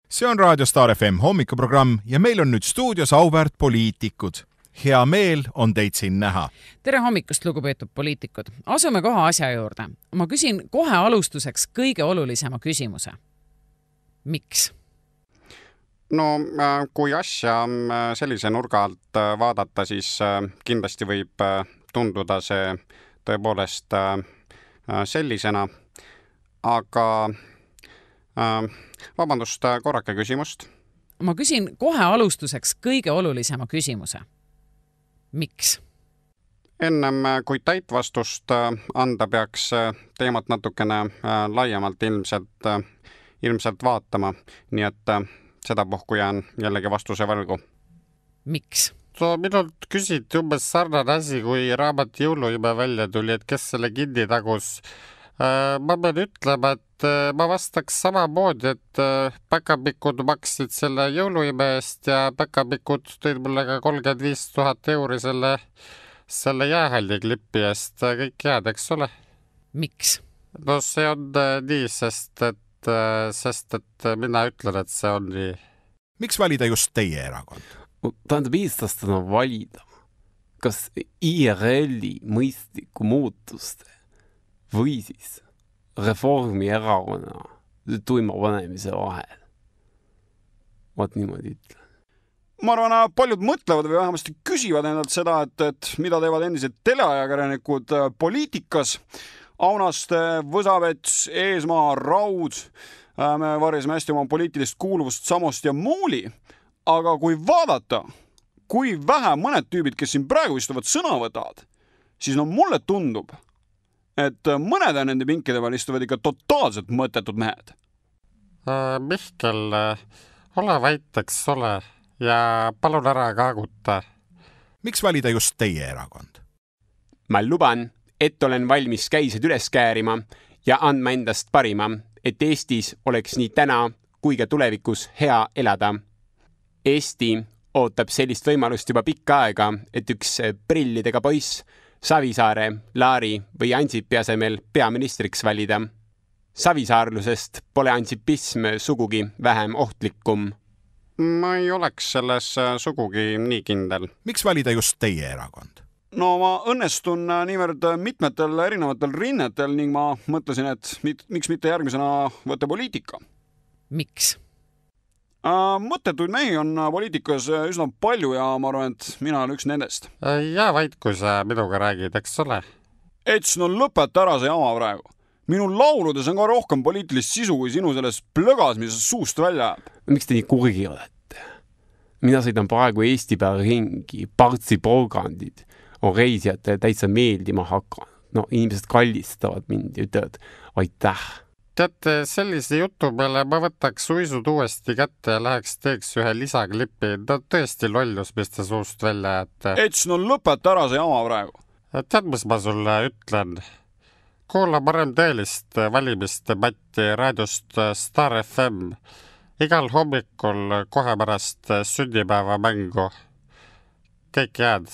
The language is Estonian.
See on Raadio Star FM hommikuprogramm ja meil on nüüd stuudios auväärt poliitikud. Hea meel on teid siin näha. Tere hommikust, lugupeetud poliitikud. Asume kohe asja juurde. Ma küsin kohe alustuseks kõige olulisema küsimuse. Miks? No, kui asja sellise nurga alt vaadata, siis kindlasti võib tunduda see tõepoolest sellisena, aga vabandust, korrake küsimust. Ma küsin kohe alustuseks kõige olulisema küsimuse. Miks? Ennem kui täit vastust anda, peaks teemat natukene laiemalt ilmselt vaatama, nii et seda puhku jään jällegi vastuse võlgu. Miks? Minult küsiti umbes sarnane asi, kui raamat Jõuluibe välja tuli, et kes selle kinni tagus. Ma pean ütlema, et ma vastaks samamoodi, et päkapikud maksid selle Jõuluibe eest ja päkapikud tõid mulle ka 35 000 euri selle jäähalli klippi eest. Kõik jääd, eks ole? Miks? No see on nii, sest et mina ütlen, et see on nii. Miks valida just teie erakond? Tähendab eestlastena valida, kas IRL-i mõistliku muutuste või siis Reformierakonna tuima panemise vahel. Vaat niimoodi ütlen. Ma arvan, paljud mõtlevad või vähemasti küsivad endalt seda, et mida teevad endised teleajakirjanikud poliitikas. Aunaste, Võsavets, Eesmaa, Raud, me varjasime hästi oma poliitilist kuuluvust Samost ja Muuli, aga kui vaadata, kui vähe mõned tüübid, kes siin praegu istuvad, sõna võtavad, siis mulle tundub, et mõned nende pinkide peal istuvad ikka totaalselt mõttetud mehed. Mihkel, ole väiteks, ole ja palun ära kaaguta. Miks valida just teie erakond? Ma luban, et olen valmis käised üles käärima ja andma endast parima, et Eestis oleks nii täna kui ka tulevikus hea elada. Eesti ootab sellist võimalust juba pikka aega, et üks prillidega poiss Savisaare, Laari või Ansipi asemel peaministriks valida. Savisaarlusest pole ansipism sugugi vähem ohtlikum. Ma ei oleks selles sugugi nii kindel. Miks valida just teie erakond? No ma õnnestun niivõrd mitmetel erinevatel rinnetel ning ma mõtlesin, et miks mitte järgmisena võtta poliitika. Miks? Mõttetuid mehi on poliitikas üsna palju ja ma arvan, et mina olen üks nendest. Ja vaid, kui sa minuga räägid, eks ole? Ets, no lõpeta ära see jama praegu. Minu lauludes on ka rohkem poliitilist sisu kui sinu selles plögas, mis suust välja jääb. Miks te nii kurgi olete? Mina sõidan praegu Eesti peal ringi, partsi porgandid on reisijatele täitsa meeldima hakanud. No, inimesed kallistavad mind ja ütlevad, aitäh. Teate, sellise jutu peale ma võtaks uisud uuesti kätte ja läheks teeks ühe lisaklippi. No tõesti lollus, mis te suust välja jätte. Ets, no lõpeta ära see jama praegu. Tead, mis ma sulle ütlen? Kuula parem tõelist valimisdebatti raadiost Star FM. Igal hommikul kohe pärast sünnipäeva mängu. Kõik jääd.